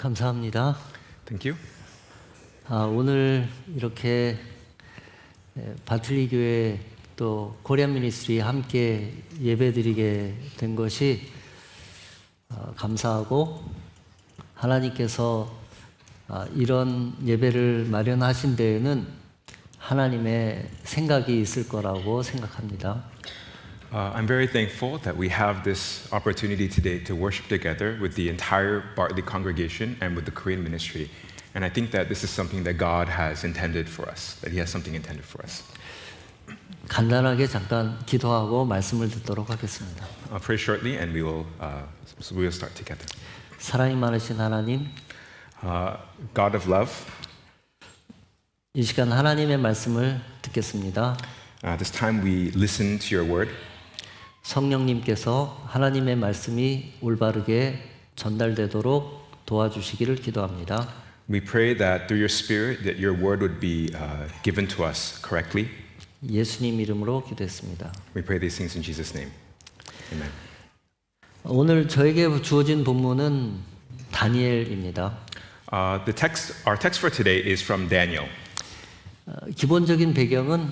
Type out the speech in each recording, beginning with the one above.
감사합니다. Thank you. 오늘 이렇게 바틀리 교회 또 코리안 미니스트리 함께 예배드리게 된 것이 감사하고 하나님께서 이런 예배를 마련하신 데에는 하나님의 생각이 있을 거라고 생각합니다. I'm very thankful that we have this opportunity today to worship together with the entire Bartley congregation and with the Korean ministry. And I think that this is something that God has intended for us, that He has something intended for us. 간단하게 잠깐 기도하고 말씀을 듣도록 하겠습니다. I'll pray shortly and we will start together. 사랑이 많으신 하나님, God of love, 이 시간 하나님의 말씀을 듣겠습니다. this time we listen to your word. 성령님께서 하나님의 말씀이 올바르게 전달되도록 도와주시기를 기도합니다. We pray that through your Spirit that your word would be given to us correctly. 예수님 이름으로 기도했습니다. We pray these things in Jesus' name. Amen. 오늘 저에게 주어진 본문은 다니엘입니다. Our text for today is from Daniel. 기본적인 배경은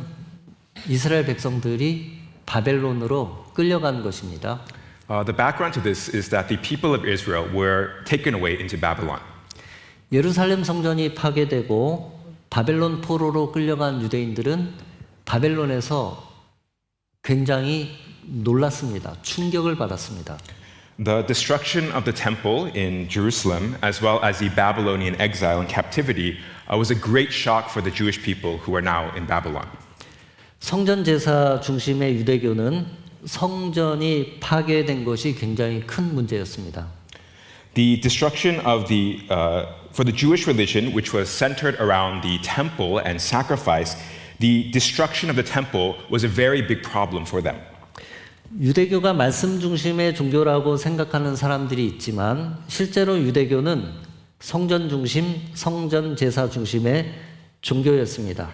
이스라엘 백성들이 바벨론으로 끌려간 것입니다. The background to this is that the people of Israel were taken away into Babylon. 예루살렘 성전이 파괴되고 바벨론 포로로 끌려간 유대인들은 바벨론에서 굉장히 놀랐습니다. 충격을 받았습니다. The destruction of the temple in Jerusalem, as well as the Babylonian exile and captivity, was a great shock for the Jewish people who are now in Babylon. 성전 제사 중심의 유대교는 성전이 파괴된 것이 굉장히 큰 문제였습니다. The destruction of for the Jewish religion, which was centered around the temple and sacrifice, the destruction of the temple was a very big problem for them. 유대교가 말씀 중심의 종교라고 생각하는 사람들이 있지만 실제로 유대교는 성전 중심, 성전 제사 중심의 종교였습니다.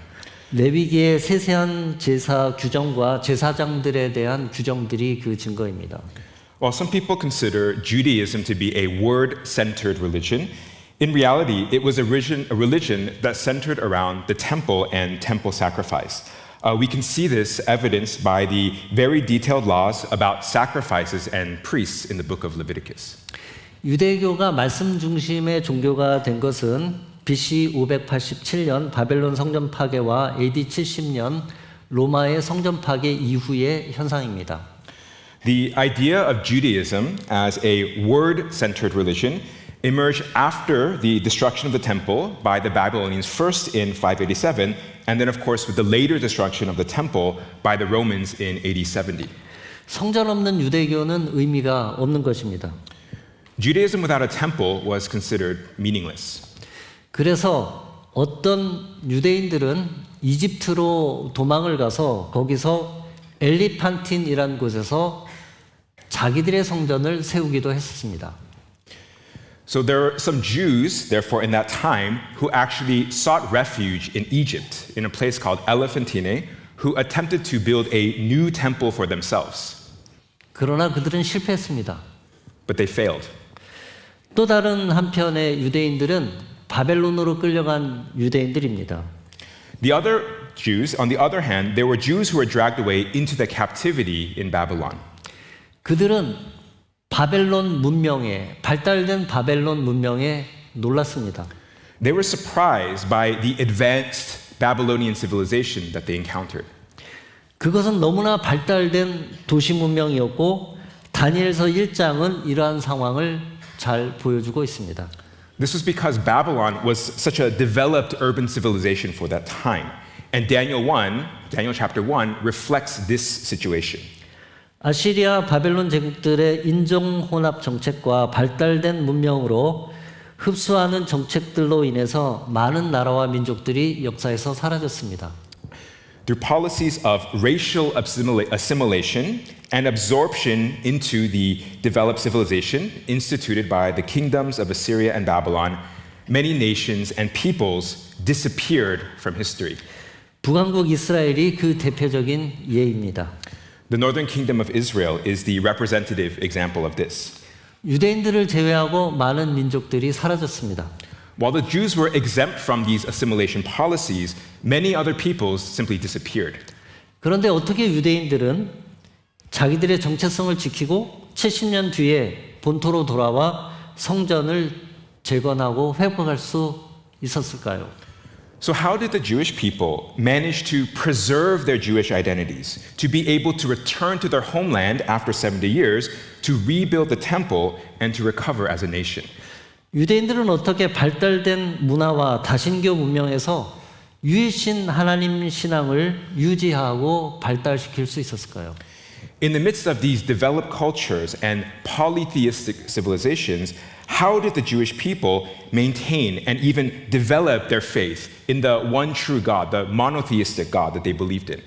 레위기의 세세한 제사 규정과 제사장들에 대한 규정들이 그 증거입니다. While some people consider Judaism to be a word-centered religion, in reality, it was a religion that centered around the temple and temple sacrifice. We can see this evidenced by the very detailed laws about sacrifices and priests in the book of Leviticus. 유대교가 말씀 중심의 종교가 된 것은 BC 587년 바벨론 성전 파괴와 AD 70년 로마의 성전 파괴 이후의 현상입니다. The idea of Judaism as a word-centered religion emerged after the destruction of the temple by the Babylonians first in 587, and then of course with the later destruction of the temple by the Romans in AD 70. 성전 없는 유대교는 의미가 없는 것입니다. Judaism without a temple was considered meaningless. 그래서 어떤 유대인들은 이집트로 도망을 가서 거기서 엘리판틴이라는 곳에서 자기들의 성전을 세우기도 했습니다. So there were some Jews, therefore, in that time, who actually sought refuge in Egypt, in a place called Elephantine, who attempted to build a new temple for themselves. 그러나 그들은 실패했습니다. But they failed. 또 다른 한편의 유대인들은 바벨론으로 끌려간 유대인들입니다. The other Jews, on the other hand, there were Jews who were dragged away into the captivity in Babylon. 그들은 바벨론 문명에 발달된 바벨론 문명에 놀랐습니다. They were surprised by the advanced Babylonian civilization that they encountered. 그것은 너무나 발달된 도시 문명이었고 다니엘서 1장은 이러한 상황을 잘 보여주고 있습니다. This was because Babylon was such a developed urban civilization for that time. And Daniel chapter 1 reflects this situation. 아시리아 바벨론 제국들의 인종 혼합 정책과 발달된 문명으로 흡수하는 정책들로 인해서 많은 나라와 민족들이 역사에서 사라졌습니다. Through policies of racial assimilation and absorption into the developed civilization instituted by the kingdoms of Assyria and Babylon, many nations and peoples disappeared from history. 북왕국 이스라엘이 그 대표적인 예입니다. The northern kingdom of Israel is the representative example of this. 유대인들을 제외하고 많은 민족들이 사라졌습니다. While the Jews were exempt from these assimilation policies, many other peoples simply disappeared. 그런데 어떻게 유대인들은 자기들의 정체성을 지키고 70년 뒤에 본토로 돌아와 성전을 재건하고 회복할 수 있었을까요? So, how did the Jewish people manage to preserve their Jewish identities, to be able to return to their homeland after 70 years, to rebuild the temple, and to recover as a nation? 유대인들은 어떻게 발달된 문화와 다신교 문명에서 유일신 하나님 신앙을 유지하고 발달시킬 수 있었을까요? In the midst of these developed cultures and polytheistic civilizations, how did the Jewish people maintain and even develop their faith in the one true God, the monotheistic God that they believed in?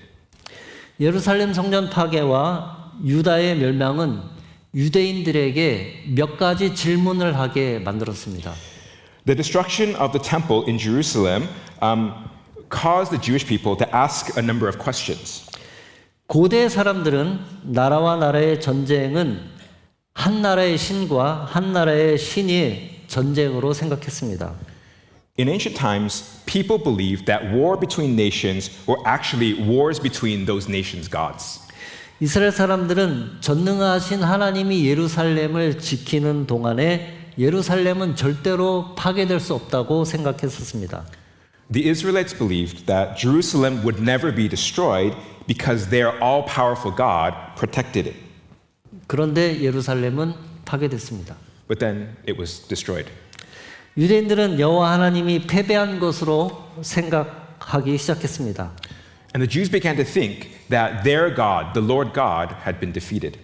예루살렘 성전 파괴와 유다의 멸망은 유대인들에게 몇 가지 질문을 하게 만들었습니다. The destruction of the temple in Jerusalem caused the Jewish people to ask a number of questions. 고대 사람들은 나라와 나라의 전쟁은 한 나라의 신과 한 나라의 신의 전쟁으로 생각했습니다. In ancient times, people believed that war between nations were actually wars between those nations' gods. 이스라엘 사람들은 전능하신 하나님이 예루살렘을 지키는 동안에 예루살렘은 절대로 파괴될 수 없다고 생각했었습니다. The Israelites believed that Jerusalem would never be destroyed because their all-powerful God protected it. 그런데 예루살렘은 파괴됐습니다. But then it was destroyed. 유대인들은 여호와 하나님이 패배한 것으로 생각하기 시작했습니다. And the Jews began to think that their God, the Lord God, had been defeated.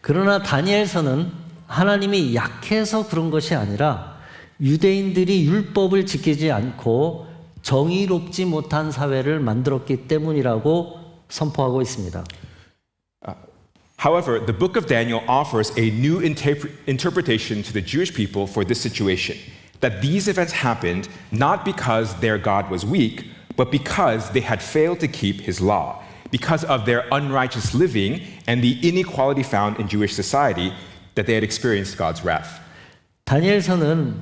그러나 다니엘서는 하나님이 약해서 그런 것이 아니라 유대인들이 율법을 지키지 않고 정의롭지 못한 사회를 만들었기 때문이라고 선포하고 있습니다. However, the book of Daniel offers a new interpretation to the Jewish people for this situation. That these events happened not because their God was weak, but because they had failed to keep his law, because of their unrighteous living and the inequality found in Jewish society, that they had experienced God's wrath. 다니엘서는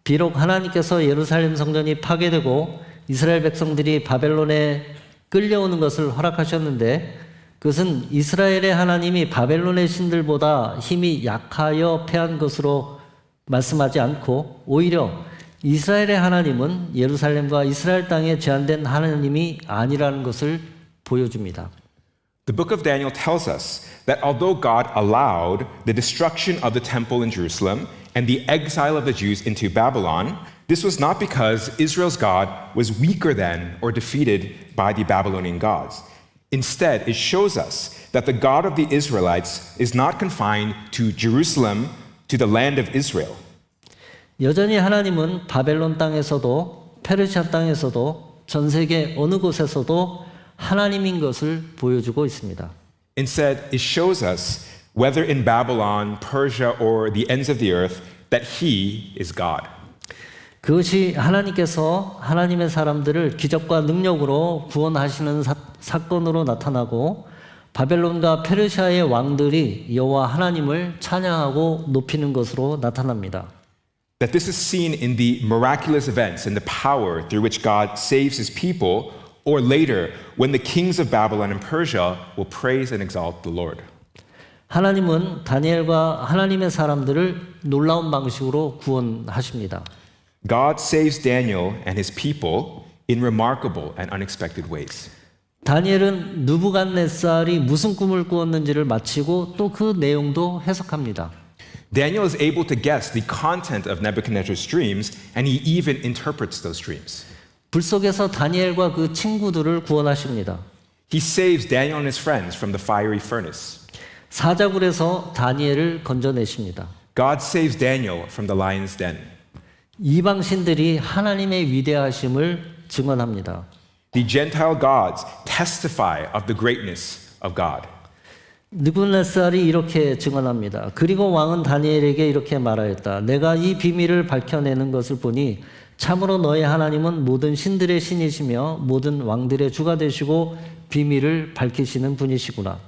비록 하나님께서 예루살렘 성전이 파괴되고 이스라엘 백성들이 바벨론에 끌려오는 것을 허락하셨는데 그것은 이스라엘의 하나님이 바벨론의 신들보다 힘이 약하여 패한 것으로 말씀하지 않고 오히려 이스라엘의 하나님은 예루살렘과 이스라엘 땅에 제한된 하나님이 아니라는 것을 보여줍니다. The book of Daniel tells us that although God allowed the destruction of the temple in Jerusalem and the exile of the Jews into Babylon, this was not because Israel's God was weaker than or defeated by the Babylonian gods. Instead, it shows us that the God of the Israelites is not confined to Jerusalem, to the land of Israel. 여전히 하나님은 바벨론 땅에서도 페르시아 땅에서도 전 세계 어느 곳에서도 하나님인 것을 보여주고 있습니다. Instead, it shows us, whether in Babylon, Persia, or the ends of the earth, that He is God. 그것이 하나님께서 하나님의 사람들을 기적과 능력으로 구원하시는 사건으로 나타나고 바벨론과 페르시아의 왕들이 여호와 하나님을 찬양하고 높이는 것으로 나타납니다. That this is seen in the miraculous events and the power through which God saves His people, or later, when the kings of Babylon and Persia will praise and exalt the Lord. 하나님은 다니엘과 하나님의 사람들을 놀라운 방식으로 구원하십니다. God saves Daniel and his people in remarkable and unexpected ways. 다니엘은 느부갓네살이 무슨 꿈을 꾸었는지를 마치고 또 그 내용도 해석합니다. Daniel is able to guess the content of Nebuchadnezzar's dreams, and he even interprets those dreams. 불 속에서 다니엘과 그 친구들을 구원하십니다. He saves Daniel and his friends from the fiery furnace. 사자굴에서 다니엘을 건져내십니다. God saves Daniel from the lion's den. 이방 신들이 하나님의 위대하심을 증언합니다. The Gentile gods testify of the greatness of God. 느부갓네살이 이렇게 증언합니다. 그리고 왕은 다니엘에게 이렇게 말하였다. 내가 이 비밀을 밝혀내는 것을 보니 참으로 너의 하나님은 모든 신들의 신이시며 모든 왕들의 주가 되시고 비밀을 밝히시는 분이시구나.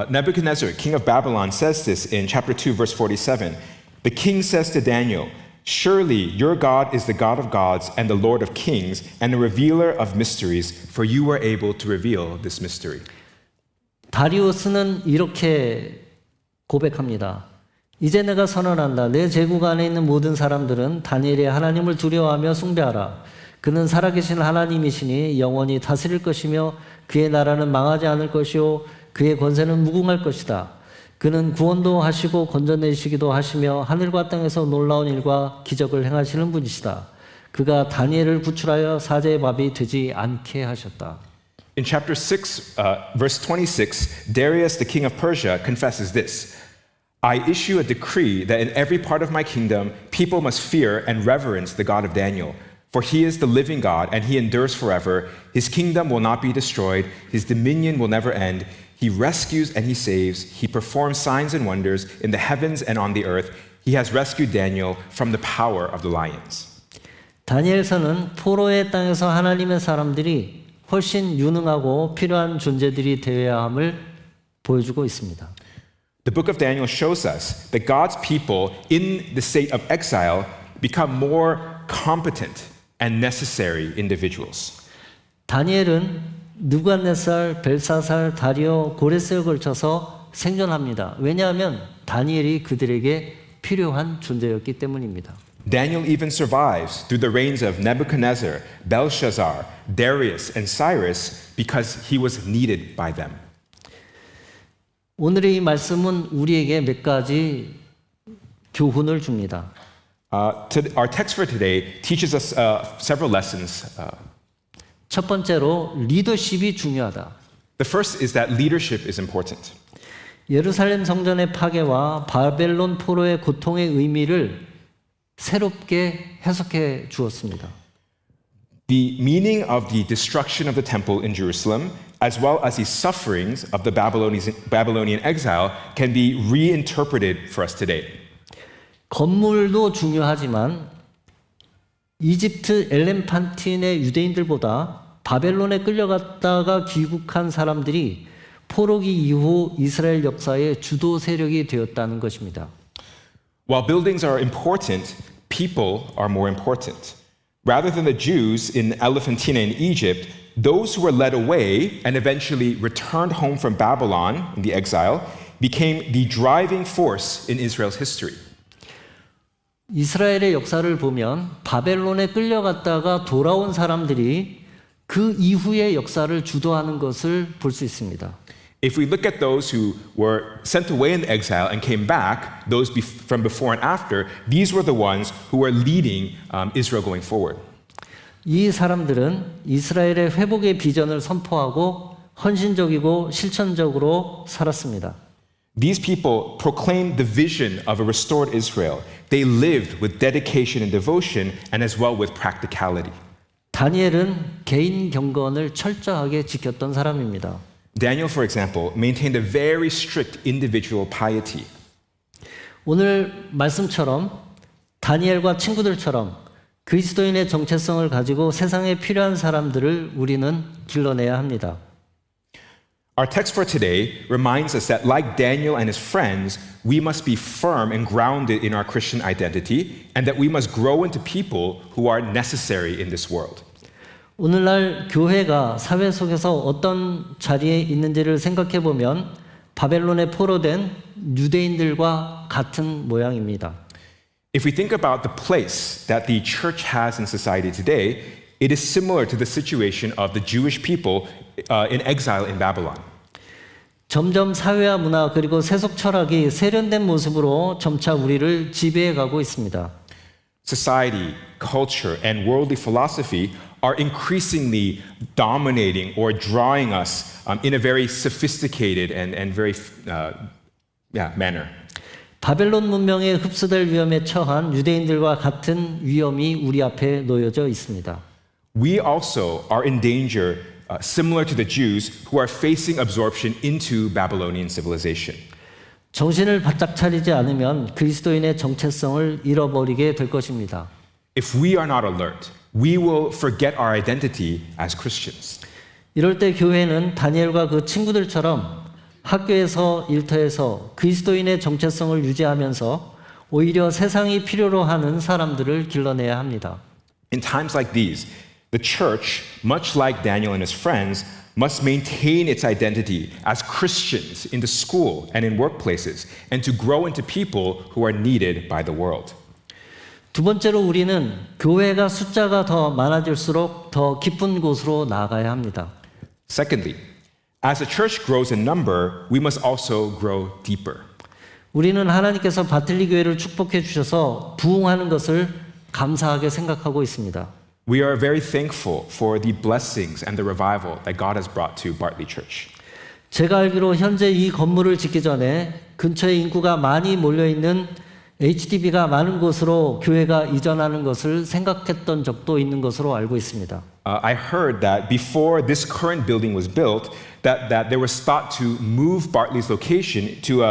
Nebuchadnezzar, king of Babylon, says this in chapter 2, verse 47. The king says to Daniel, "Surely your God is the God of gods and the Lord of kings and the revealer of mysteries, for you were able to reveal this mystery." 다리우스는 이렇게 고백합니다. 이제 내가 선언한다. 내 제국 안에 있는 모든 사람들은 다니엘의 하나님을 두려워하며 숭배하라. 그는 살아계신 하나님이시니 영원히 다스릴 것이며 그의 나라는 망하지 않을 것이요 그의 권세는 무궁할 것이다. 그는 구원도 하시고 건져내시기도 하시며 하늘과 땅에서 놀라운 일과 기적을 행하시는 분이시다. 그가 다니엘을 구출하여 사제의 밥이 되지 않게 하셨다. In chapter 6, verse 26, Darius, the king of Persia, confesses this: "I issue a decree that in every part of my kingdom people must fear and reverence the God of Daniel. For he is the living God, and he endures forever. His kingdom will not be destroyed. His dominion will never end. He rescues and he saves. He performs signs and wonders in the heavens and on the earth. He has rescued Daniel from the power of the lions." 다니엘서는 포로의 땅에서 하나님의 사람들이 훨씬 유능하고 필요한 존재들이 되어야 함을 보여주고 있습니다. The book of Daniel shows us that God's people in the state of exile become more competent and necessary individuals. 다니엘은 느부갓네살, 벨사살, 다리오, 고레스에 걸쳐서 생존합니다. 왜냐하면 다니엘이 그들에게 필요한 존재였기 때문입니다. Daniel even survives through the reigns of Nebuchadnezzar, Belshazzar, Darius, and Cyrus because he was needed by them. 오늘의 이 말씀은 우리에게 몇 가지 교훈을 줍니다. Our text for today teaches us several lessons. 첫 번째로 리더십이 중요하다. The first is that leadership is important. 예루살렘 성전의 파괴와 바벨론 포로의 고통의 의미를 새롭게 해석해 주었습니다. The meaning of the destruction of the temple in Jerusalem, as well as the sufferings of the Babylonian exile, can be reinterpreted for us today. 건물도 중요하지만 이집트 엘렘판틴의 유대인들보다 바벨론에 끌려갔다가 귀국한 사람들이 포로기 이후 이스라엘 역사의 주도 세력이 되었다는 것입니다. While buildings are important, people are more important. Rather than the Jews in Elephantine in Egypt, those who were led away and eventually returned home from Babylon in the exile became the driving force in Israel's history. 이스라엘의 역사를 보면 바벨론에 끌려갔다가 돌아온 사람들이 그 이후의 역사를 주도하는 것을 볼 수 있습니다. If we look at those who were sent away in exile and came back, those from before and after, these were the ones who were leading Israel going forward. 이 사람들은 이스라엘의 회복의 비전을 선포하고 헌신적이고 실천적으로 살았습니다. These people proclaimed the vision of a restored Israel. They lived with dedication and devotion and as well with practicality. 다니엘은 개인 경건을 철저하게 지켰던 사람입니다. Daniel, for example, maintained a very strict individual piety. 오늘 말씀처럼 다니엘과 친구들처럼 그리스도인의 정체성을 가지고 세상에 필요한 사람들을 우리는 길러내야 합니다. Our text for today reminds us that, like Daniel and his friends, we must be firm and grounded in our Christian identity, and that we must grow into people who are necessary in this world. 오늘날 교회가 사회 속에서 어떤 자리에 있는지를 생각해 보면 바벨론에 포로된 유대인들과 같은 모양입니다. If we think about the place that the church has in society today, it is similar to the situation of the Jewish people in exile in Babylon. 점점 사회와 문화 그리고 세속 철학이 세련된 모습으로 점차 우리를 지배해 가고 있습니다. Society, culture, and worldly philosophy are increasingly dominating or drawing us in a very sophisticated and very manner. 바벨론 문명에 흡수될 위험에 처한 유대인들과 같은 위험이 우리 앞에 놓여져 있습니다. We also are in danger similar to the Jews who are facing absorption into Babylonian civilization. 정신을 바짝 차리지 않으면 그리스도인의 정체성을 잃어버리게 될 것입니다. If we are not alert, we will forget our identity as Christians. 이럴 때 교회는 다니엘과 그 친구들처럼 학교에서 일터에서 그리스도인의 정체성을 유지하면서 오히려 세상이 필요로 하는 사람들을 길러내야 합니다. In times like these, the church, much like Daniel and his friends, must maintain its identity as Christians in the school and in workplaces, and to grow into people who are needed by the world. 두 번째로 우리는 교회가 숫자가 더 많아질수록 더 깊은 곳으로 나아가야 합니다. Secondly, as the church grows in number, we must also grow deeper. 우리는 하나님께서 바틀리 교회를 축복해 주셔서 부흥하는 것을 감사하게 생각하고 있습니다. We are very thankful for the blessings and the revival that God has brought to Bartley Church. 제가 알기로 현재 이 건물을 짓기 전에 근처에 인구가 많이 몰려 있는 HDB가 많은 곳으로 교회가 이전하는 것을 생각했던 적도 있는 것으로 알고 있습니다. I heard that before this current building was built, that there was thought to move Bartley's location to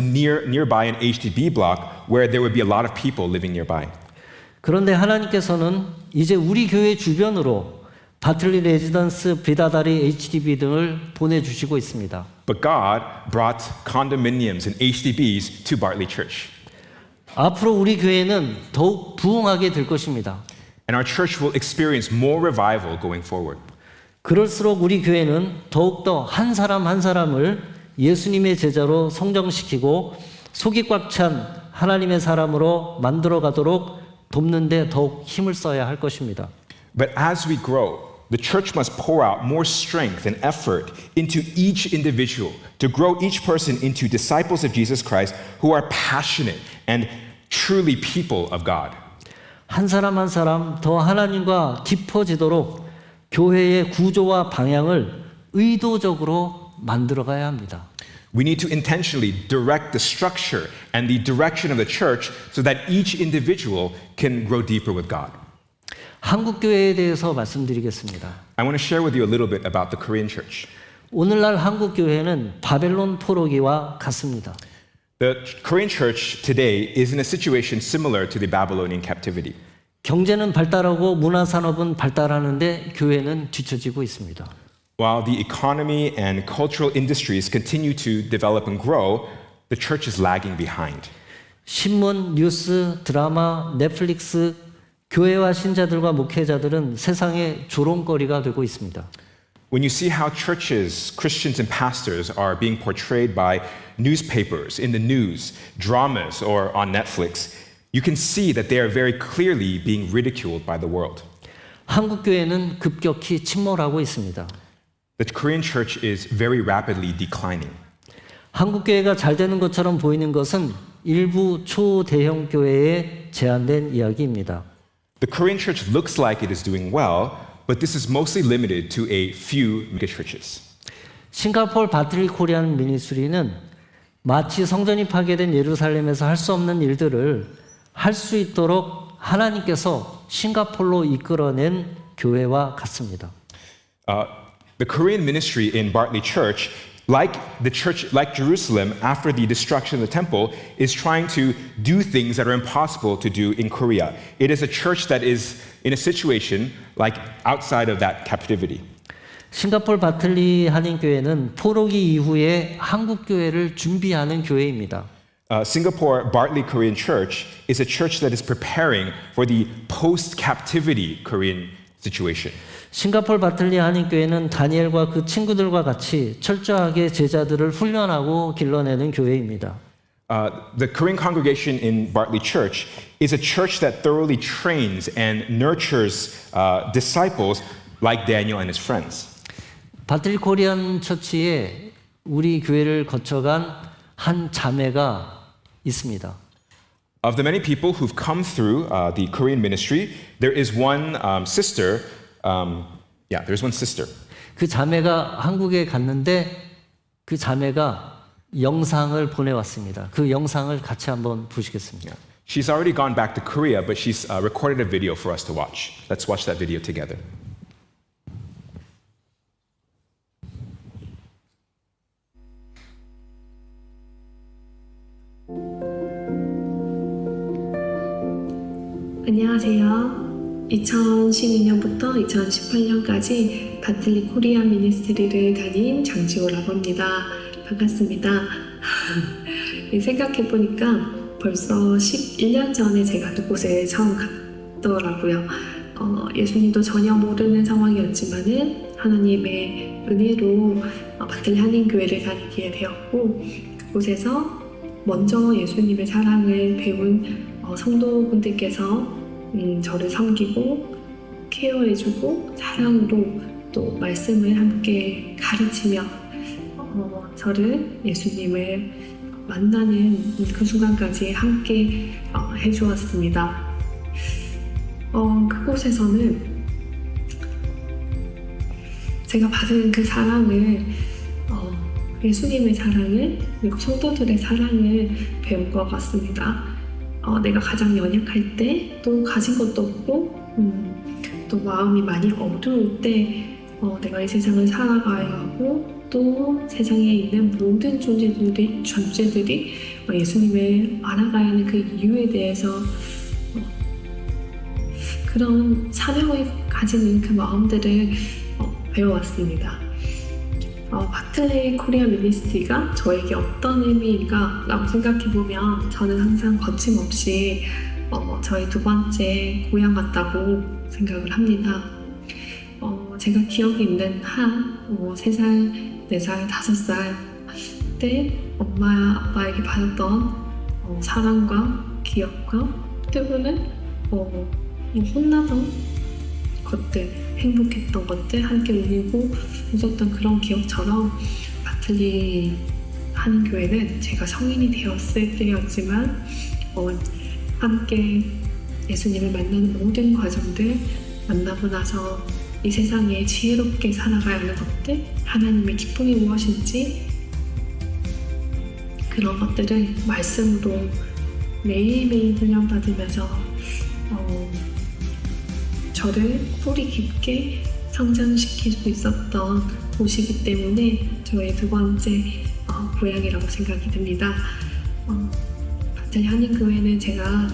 nearby an HDB block where there would be a lot of people living nearby. 그런데 하나님께서는 이제 우리 교회 주변으로 바틀리 레지던스, 비다다리, HDB 등을 보내주시고 있습니다. But God brought condominiums and HDBs to Bartley Church. 앞으로 우리 교회는 더욱 부흥하게 될 것입니다. And our church will experience more revival going forward. 그럴수록 우리 교회는 더욱더 한 사람 한 사람을 예수님의 제자로 성장시키고 속이 꽉 찬 하나님의 사람으로 만들어 가도록 돕는 데 더욱 힘을 써야 할 것입니다. But as we grow, the church must pour out more strength and effort into each individual to grow each person into disciples of Jesus Christ who are passionate and truly people of God. 한 사람 한 사람 더 하나님과 깊어지도록 교회의 구조와 방향을 의도적으로 만들어가야 합니다. We need to intentionally direct the structure and the direction of the church so that each individual can grow deeper with God. 한국 교회에 대해서 말씀드리겠습니다. I want to share with you a little bit about the Korean church. 오늘날 한국 교회는 바벨론 포로기와 같습니다. The Korean church today is in a situation similar to the Babylonian captivity. 경제는 발달하고 문화 산업은 발달하는데 교회는 뒤처지고 있습니다. While the economy and cultural industries continue to develop and grow, the church is lagging behind. 신문, 뉴스, 드라마, 넷플릭스, 교회와 신자들과 목회자들은 세상의 조롱거리가 되고 있습니다. When you see how churches, Christians, and pastors are being portrayed by newspapers, in the news, dramas, or on Netflix, you can see that they are very clearly being ridiculed by the world. 한국 교회는 급격히 침몰하고 있습니다. The Korean church is very rapidly declining. 한국 교회가 잘 되는 것처럼 보이는 것은 일부 초대형 교회에 제한된 이야기입니다. The Korean church looks like it is doing well, but this is mostly limited to a few megachurches. 싱가포르 바틀리 코리안 미니스트리는 마치 성전이 파괴된 예루살렘에서 할 수 없는 일들을 할 수 있도록 하나님께서 싱가포르로 이끌어낸 교회와 같습니다. The Korean ministry in Bartley Church, like Jerusalem after the destruction of the temple, is trying to do things that are impossible to do in Korea. It is a church that is in a situation like outside of that captivity. 싱가포르 바틀리 한인교회는 포로기 이후에 한국 교회를 준비하는 교회입니다. Singapore Bartley Korean Church is a church that is preparing for the post-captivity Korean situation. 싱가포르 바틀리 한인교회는 다니엘과 그 친구들과 같이 철저하게 제자들을 훈련하고 길러내는 교회입니다. The Korean congregation in Bartley Church is a church that thoroughly trains and nurtures disciples like Daniel and his friends. 바틀리 코리안 처치에 우리 교회를 거쳐간 한 자매가 있습니다. Of the many people who've come through the Korean ministry, there is one sister. There's one sister. 그 자매가 한국에 갔는데 그 자매가 영상을 보내왔습니다. 그 영상을 같이 한번 보시겠습니다. She's already gone back to Korea, but she's recorded a video for us to watch. Let's watch that video together. 안녕하세요. 2012년부터 2018년까지 바틀리 코리안 미니스트리를 다닌 장지호라고 합니다. 반갑습니다. 생각해보니까 벌써 11년 전에 제가 그곳에 처음 갔더라고요. 예수님도 전혀 모르는 상황이었지만은 하나님의 은혜로 바틀리 한인교회를 다니게 되었고, 그곳에서 먼저 예수님의 사랑을 배운 성도분들께서 저를 섬기고 케어해주고 사랑으로 또 말씀을 함께 가르치며 저를 예수님을 만나는 그 순간까지 함께 해주었습니다. 그곳에서는 제가 받은 그 사랑을, 예수님의 사랑을, 그리고 성도들의 사랑을 배운 것 같습니다. 내가 가장 연약할 때, 또 가진 것도 없고, 또 마음이 많이 어두울 때, 내가 이 세상을 살아가야 하고, 또 세상에 있는 모든 존재들이 예수님을 알아가야 하는 그 이유에 대해서 그런 사명을 가지는 그 마음들을 배워왔습니다. 바틀리 코리아 미니스트리가 저에게 어떤 의미인가 라고 생각해보면 저는 항상 거침없이 저의 두 번째 고향 같다고 생각을 합니다. 제가 기억이 있는 한 3살, 4살, 5살 때 엄마 아빠에게 받았던 사랑과 기억과 때문에 혼나던 것들, 행복했던 것들, 함께 울고 웃었던 그런 기억처럼 바틀리 한인교회는 제가 성인이 되었을 때였지만 함께 예수님을 만나는 모든 과정들, 만나고 나서 이 세상에 지혜롭게 살아가야 하는 것들, 하나님의 기쁨이 무엇인지 그런 것들을 말씀으로 매일매일 훈련받으면서 저를 뿌리 깊게 성장시킬 수 있었던 곳이기 때문에 저의 두 번째 고향이라고 생각이 듭니다. 바틀리 한인교회는 제가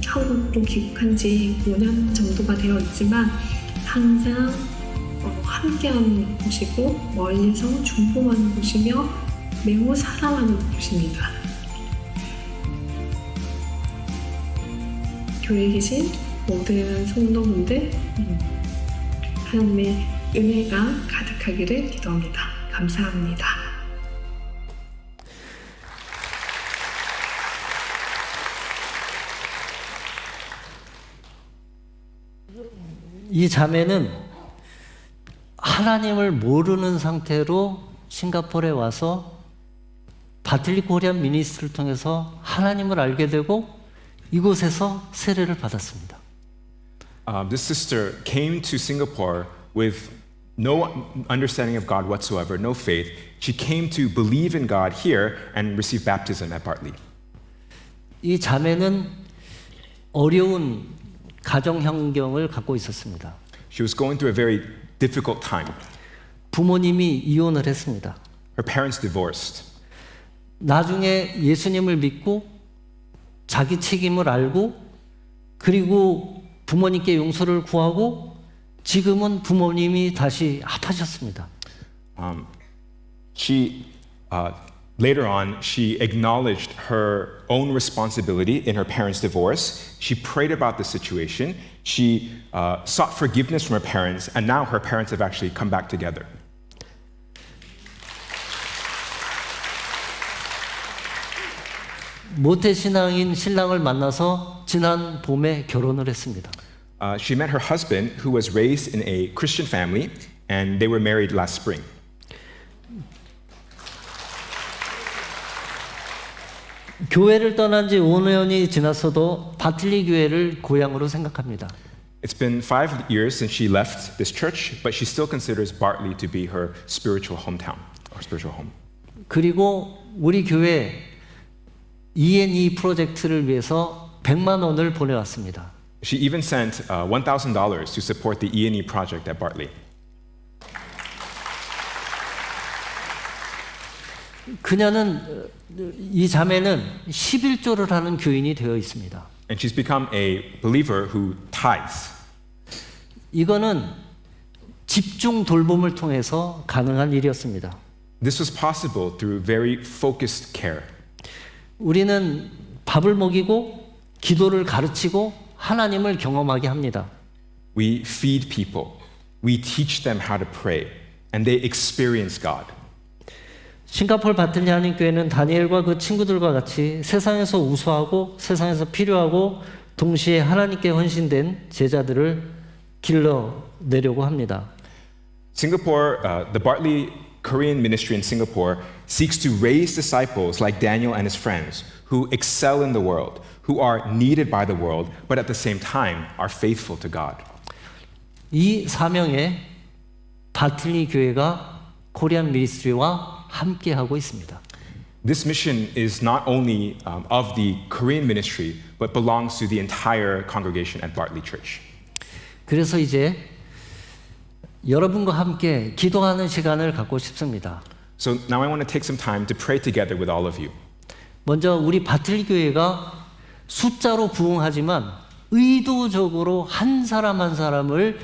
한국으로 귀국한 지 5년 정도가 되어 있지만 항상 함께하는 곳이고 멀리서 중보하는 곳이며 매우 사랑하는 곳입니다. 교회에 계신 모든 성도분들 하나님의 은혜가 가득하기를 기도합니다. 감사합니다. 이 자매는 하나님을 모르는 상태로 싱가포르에 와서 바틀리 코리안 미니스트를 통해서 하나님을 알게 되고 이곳에서 세례를 받았습니다. This sister came to Singapore with no understanding of God whatsoever, no faith. She came to believe in God here and receive baptism at Bartley. 이 자매는 어려운 가정 환경을 갖고 있었습니다. She was going through a very difficult time. 부모님이 이혼을 했습니다. Her parents divorced. 나중에 예수님을 믿고 자기 책임을 알고 그리고 부모님께 용서를 구하고 지금은 부모님이 다시 합하셨습니다. Later on, she acknowledged her own responsibility in her parents' divorce. She prayed about the situation. She sought forgiveness from her parents, and now her parents have actually come back together. 모태신앙인 신랑을 만나서 지난 봄에 결혼을 했습니다. She met her husband, who was raised in a Christian family, and they were married last spring. 교회를 떠난 지 5년이 지났어도 바틀리 교회를 고향으로 생각합니다. It's been 5 years since she left this church, but she still considers Bartley to be her spiritual hometown, or spiritual home. 그리고 우리 교회 E&E 프로젝트를 위해서 100만 원을 보내왔습니다. She even sent $1,000 to support the E&E project at Bartley. 이 자매는 11조를 하는 교인이 되어 있습니다. And she's become a believer who tithes. 이거는 집중 돌봄을 통해서 가능한 일이었습니다. This was possible through very focused care. 우리는 밥을 먹이고 기도를 가르치고 하나님을 경험하게 합니다. We feed people. We teach them how to pray, and they experience God. 싱가포르 바틀리 한인교회는 다니엘과 그 친구들과 같이 세상에서 우수하고 세상에서 필요하고 동시에 하나님께 헌신된 제자들을 길러내려고 합니다. Singapore, the Bartley Korean ministry in Singapore seeks to raise disciples like Daniel and his friends who excel in the world, who are needed by the world, but at the same time are faithful to God. 이 사명에 바틀리 교회가 코리안 미니스트리와 함께하고 있습니다. This mission is not only of the Korean ministry, but belongs to the entire congregation at Bartley Church. 그래서 이제 여러분과 함께 기도하는 시간을 갖고 싶습니다. So now I want to take some time to pray together with all of you. 먼저 우리 바틀리 교회가 숫자로 부흥하지만 의도적으로 한 사람 한 사람을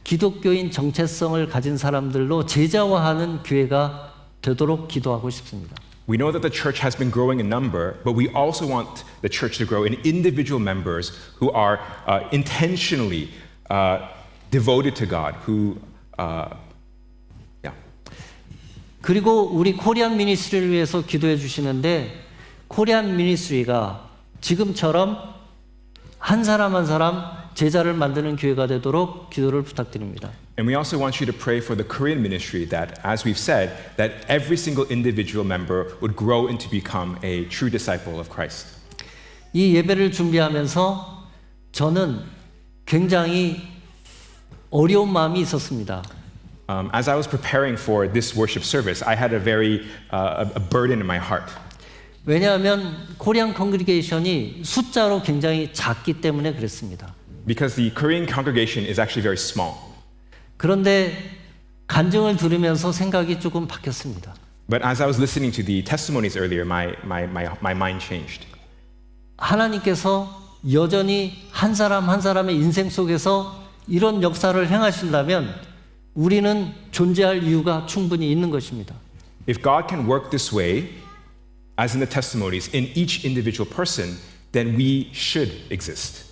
기독교인 정체성을 가진 사람들로 제자화하는 교회가 되도록 기도하고 싶습니다. We know that the church has been growing in number, but we also want the church to grow in individual members who are intentionally devoted to God, who, yeah. 그리고 우리 코리안 미니스트리를 위해서 기도해 주시는데 코리안 미니스트리가 지금처럼 한 사람 한 사람 제자를 만드는 교회가 되도록 기도를 부탁드립니다. And we also want you to pray for the Korean ministry that, as we've said, that every single individual member would grow into become a true disciple of Christ. 이 예배를 준비하면서 저는 굉장히 어려운 마음이 있었습니다. As I was preparing for this worship service, I had a very a burden in my heart. 왜냐하면 코리안 컨그리게이션이 숫자로 굉장히 작기 때문에 그랬습니다. Because the Korean congregation is actually very small. 그런데 간증을 들으면서 생각이 조금 바뀌었습니다. But as I was listening to the testimonies earlier, my mind changed. 하나님께서 여전히 한 사람 한 사람의 인생 속에서 이런 역사를 행하신다면 우리는 존재할 이유가 충분히 있는 것입니다. If God can work this way, as in the testimonies, in each individual person, then we should exist.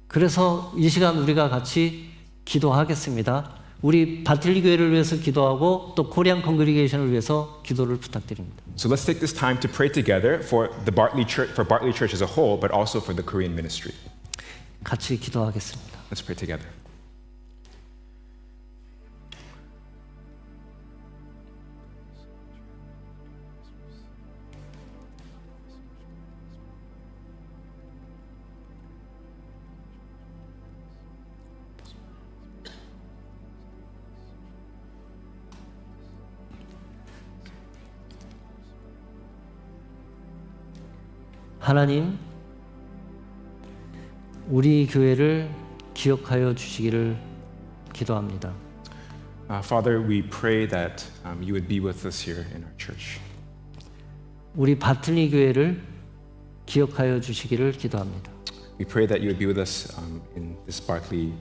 그래서 이 시간 우리가 같이 기도하겠습니다. 우리 바틀리 교회를 위해서 기도하고 또 코리안 컨그리게이션을 위해서 기도를 부탁드립니다. So let's take this time to pray together for the Bartley Church as a whole, but also for the Korean ministry. 같이 기도하겠습니다. Let's pray together. 하나님, 우리 교회를 기억하여 주시기를 기도합니다. Father, we pray that you would be with us here in our church. 우리 바틀리 교회를 기억하여 주시기를 기도합니다. We pray that you would be with us in this Bartley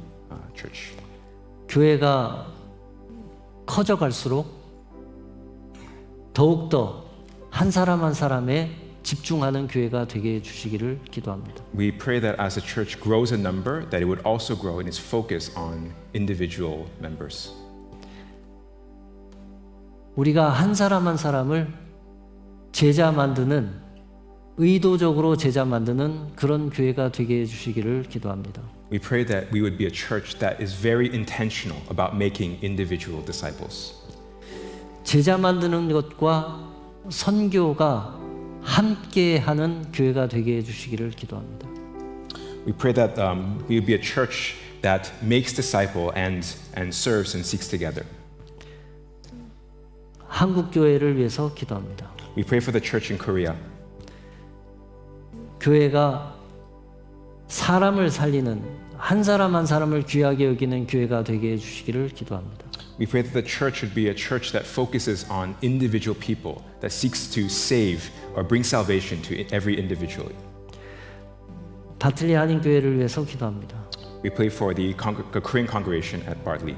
church. 교회가 커져갈수록 더욱더 한 사람 한 사람에 집중하는 교회가 되게 해주시기를 기도합니다. We pray that as the church grows in number, that it would also grow in its focus on individual members. 우리가 한 사람 한 사람을 제자 만드는 의도적으로 제자 만드는 그런 교회가 되게 해주시기를 기도합니다. We pray that we would be a church that is very intentional about making individual disciples. 제자 만드는 것과 선교가 함께하는 교회가 되게 해주시기를 기도합니다. We pray that we would be a church that makes disciple and serves and seeks together. 한국 교회를 위해서 기도합니다. We pray for the church in Korea. 교회가 사람을 살리는 한 사람 한 사람을 귀하게 여기는 교회가 되게 해주시기를 기도합니다. We pray that the church would be a church that focuses on individual people, that seeks to save or bring salvation to every individual. 바틀리 한인 교회를 위해서 기도합니다. We pray for the Korean congregation at Bartley.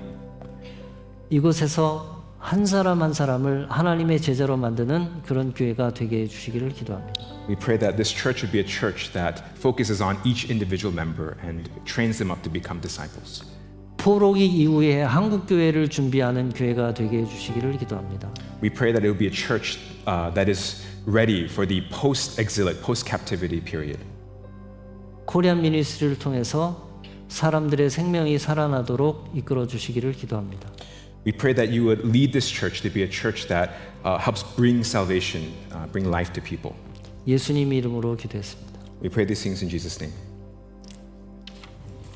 이곳에서 한 사람 한 사람을 하나님의 제자로 만드는 그런 교회가 되게 해 주시기를 기도합니다. We pray that this church would be a church that focuses on each individual member and trains them up to become disciples. 포로기 이후에 한국 교회를 준비하는 교회가 되게 해 주시기를 기도합니다. We pray that it will be a church that is ready for the post-exilic, post-captivity period. 코리안 미니스트리를 통해서 사람들의 생명이 살아나도록 이끌어 주시기를 기도합니다. We pray that you would lead this church to be a church that helps bring salvation, bring life to people. 예수님 이름으로 기도했습니다. We pray these things in Jesus' name.